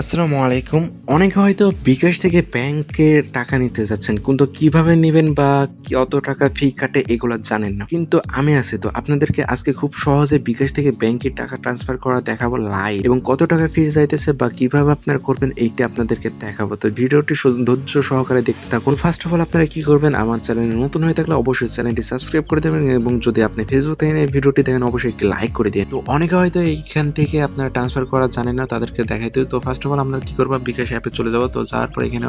আসসালামু আলাইকুম। অনেকে হয়তো বিকাশ থেকে ব্যাংকে টাকা নিতে যাচ্ছেন। কিন্তু কিভাবে নিবেন বা কত টাকা ফি কাটে এগুলা জানেন না। কিন্তু আমি আছি তো আপনাদেরকে আজকে খুব সহজে বিকাশ থেকে ব্যাংকে টাকা ট্রান্সফার করা দেখাবো লাইভ এবং কত টাকা ফি যাইতেছে বা কিভাবে আপনারা করবেন এইটা আপনাদেরকে দেখাবো। তো ভিডিওটি ধৈর্য সহকারে দেখতে থাকুন। ফার্স্ট অফ অল আপনারা কি করবেন, আমার চ্যানেলে নতুন হয়ে থাকলে অবশ্যই চ্যানেলটি সাবস্ক্রাইব করে দেবেন এবং যদি আপনি ফেসবুক থেকে এই ভিডিওটি দেখেন অবশ্যই একটি লাইক করে দিন। তো অনেকে হয়তো এইখান থেকে আপনারা ট্রান্সফার করা জানেন না, তাদেরকে দেখাইতে। তো ফার্স্ট অফ অল আমরা কি করবো, বিকাশ অ্যাপে চলে যাবো। তো যাওয়ার পর এখানে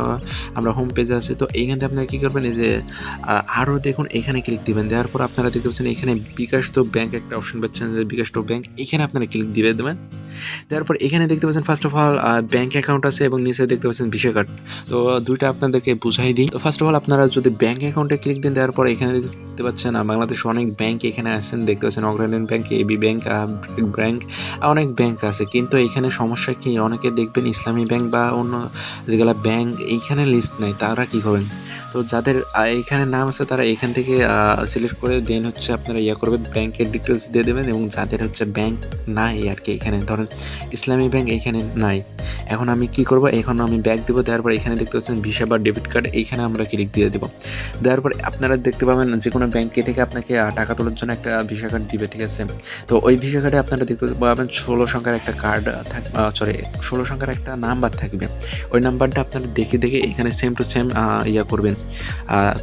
আমরা হোম পেজে আছি। তো এইখান থেকে আপনারা কি করবেন, এই যে আরও দেখুন এখানে ক্লিক দিবেন। দেওয়ার পর আপনারা দেখতে পাচ্ছেন এখানে বিকাশ তো ব্যাংক একটা অপশন পাচ্ছেন, যে বিকাশ তো ব্যাংক, এখানে আপনারা ক্লিক দিয়ে দেবেন। তারপর এখানে দেখতে পাচ্ছেন first of all bank account আছে এবং নিচে দেখতে পাচ্ছেন ভিসা কার্ড। তো দুইটা আপনাদেরকে বুঝাই দিই। তো ফার্স্ট অফ অল আপনারা যদি ব্যাংক অ্যাকাউন্টে ক্লিক দেন, দেওয়ার পর এখানে দেখতে পাচ্ছেন বাংলাদেশ অনেক ব্যাংক এখানে আছেন, দেখতে পাচ্ছেন অগ্রণী ব্যাংক, এবি ব্যাংক, ব্যাংক, অনেক ব্যাংক আছে। কিন্তু এখানে সমস্যা কি, অনেকে দেখবেন ইসলামী ব্যাংক বা অন্য যেগুলো ব্যাংক এইখানে লিস্ট নাই, তারা কি করবেন, তো যাদের এইখানে নাম আছে তারা এখান থেকে সিলেক্ট করে দেন হচ্ছে আপনারা করবেন, ব্যাংকের ডিটেলস দিয়ে দেবেন। এবং যাদের হচ্ছে ব্যাংক নাই আর কি, এখানে ধরেন ইসলামী ব্যাংক এইখানে নাই, এখন আমি কি করব, এখন আমি ব্যাক দেবো। দেওয়ার পর এখানে দেখতে পাচ্ছেন ভিসা বা ডেবিট কার্ড, এইখানে আমরা ক্লিক দিয়ে দেবো। দেওয়ার পর আপনারা দেখতে পাবেন যে কোনো ব্যাংকে থেকে আপনাকে টাকা তোলার জন্য একটা ভিসা কার্ড দিবে, ঠিক আছে। তো ওই ভিসা কার্ডে আপনারা দেখতে পাবেন 16 সংখ্যার একটা কার্ড থাকবে, 16 সংখ্যার একটা নাম্বার থাকবে। ওই নাম্বারটা আপনারা দেখে দেখে এখানে সেম টু সেম করবেন,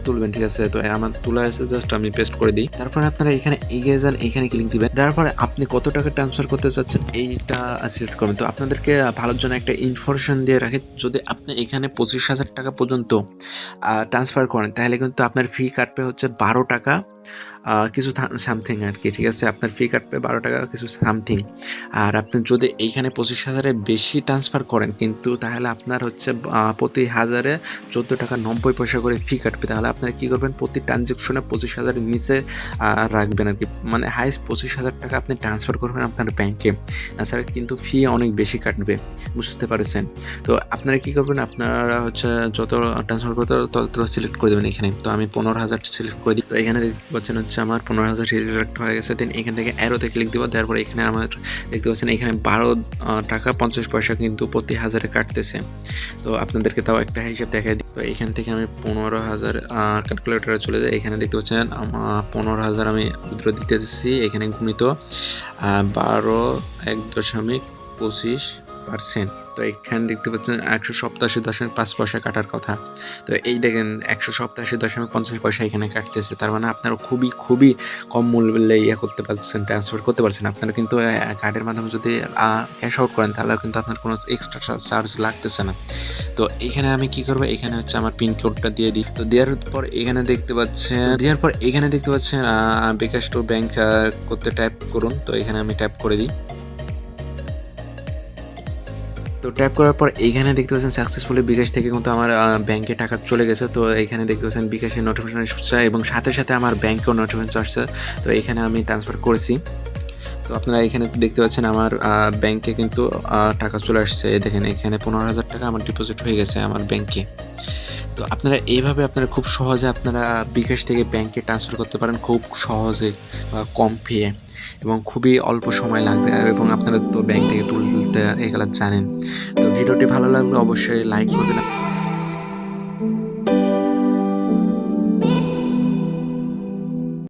তুলবেন, ঠিক আছে। তো আমার তোলা আছে, জাস্ট আমি পেস্ট করে দিই। তারপরে আপনারা এখানে এগিয়ে যান, এখানে ক্লিক দিবেন। তারপরে আপনি কত টাকা ট্রান্সফার করতে চাচ্ছেন এইটা সিলেক্ট করবেন। তো আপনাদেরকে ভালোর জন্য একটা ইনফরমেশন দিয়ে রাখি, যদি আপনি এখানে 25,000 টাকা পর্যন্ত ট্রান্সফার করেন তাহলে কিন্তু আপনার ফি কাটবে হচ্ছে 12 টাকা কিছু সামথিং আর কি, ঠিক আছে। আপনার ফি কাটবে 12 টাকা কিছু সামথিং। আর আপনি যদি এইখানে 25,000-এর বেশি ট্রান্সফার করেন কিন্তু তাহলে আপনার হচ্ছে প্রতি হাজারে 14 টাকা 90 পয়সা করে ফি কাটবে। তাহলে আপনারা কী করবেন, প্রতি ট্রানজ্যাকশনে 25,000-এর নিচে রাখবেন আর কি, মানে হাইস্ট 25,000 টাকা আপনি ট্রান্সফার করবেন আপনার ব্যাংকে, তাছাড়া কিন্তু ফি অনেক বেশি কাটবে, বুঝতে পারছেন। তো আপনারা কী করবেন, আপনারা হচ্ছে যত ট্রান্সফার করতে তত সিলেক্ট করে দেবেন এখানে। তো আমি 15,000 সিলেক্ট করে দিই। তো এখানে পাচ্ছেন হচ্ছে আমার 15,000 সিলেক্ট হয়ে গেছে। দেন এখান থেকে অ্যারোতে ক্লিক দেবো। তারপরে এখানে আমার দেখতে পাচ্ছেন এখানে 12 টাকা 50 পয়সা কিন্তু প্রতি হাজারে কাটতেছে। তো আপনাদেরকে তাও একটা হিসাব দেখাই দিই। তো এখান থেকে আমি 15,000 ক্যালকুলেটারে চলে যাই। এখানে দেখতে পাচ্ছেন 15,000 আমি উইথড্র দিতেছি। এখানে গুণিত 12.1.25%। তো এখানে দেখতে পাচ্ছেন 187.5 পয়সা কাটার কথা। তো এই দেখেন 187.50 পয়সা এখানে কাটতেছে। তার মানে আপনারা খুবই খুবই কম মূল্যে করতে পারছেন, ট্রান্সফার করতে পারছেন। আপনারা কিন্তু কার্ডের মাধ্যমে যদি ক্যাশ আউট করেন তাহলে কিন্তু আপনার কোনো এক্সট্রা চার্জ লাগতেছে না। তো এখানে আমি কি করবো, এখানে হচ্ছে আমার পিন কোডটা দিয়ে দিই। তো দেওয়ার পর এখানে দেখতে পাচ্ছেন বিকাশ টু ব্যাংক করতে টাইপ করুন। তো এখানে আমি টাইপ করে দিই। তো ট্যাপ করার পর এইখানে দেখতে পাচ্ছেন সাকসেসফুলি বিকাশ থেকে কিন্তু আমার ব্যাংকে টাকা চলে গেছে। তো এইখানে দেখতে পাচ্ছেন বিকাশের নোটিফিকেশন আসছে এবং সাথে সাথে আমার ব্যাংকেও নোটিফিকেশন আসছে। তো এখানে আমি ট্রান্সফার করেছি। তো আপনারা এখানে দেখতে পাচ্ছেন আমার ব্যাংকে কিন্তু টাকা চলে আসছে। দেখেন এখানে 15,000 টাকা আমার ডিপোজিট হয়ে গেছে আমার ব্যাংকে। তো আপনারা এইভাবে আপনারা খুব সহজে আপনারা বিকাশ থেকে ব্যাংকে ট্রান্সফার করতে পারেন, খুব সহজে বা কম ফিয়ে, এবং খুবই অল্প সময় লাগবে। এবং আপনারা তো ব্যাংক থেকে তুলতে এগুলো জানেন। তো ভিডিওটি ভালো লাগলে অবশ্যই লাইক করবেন।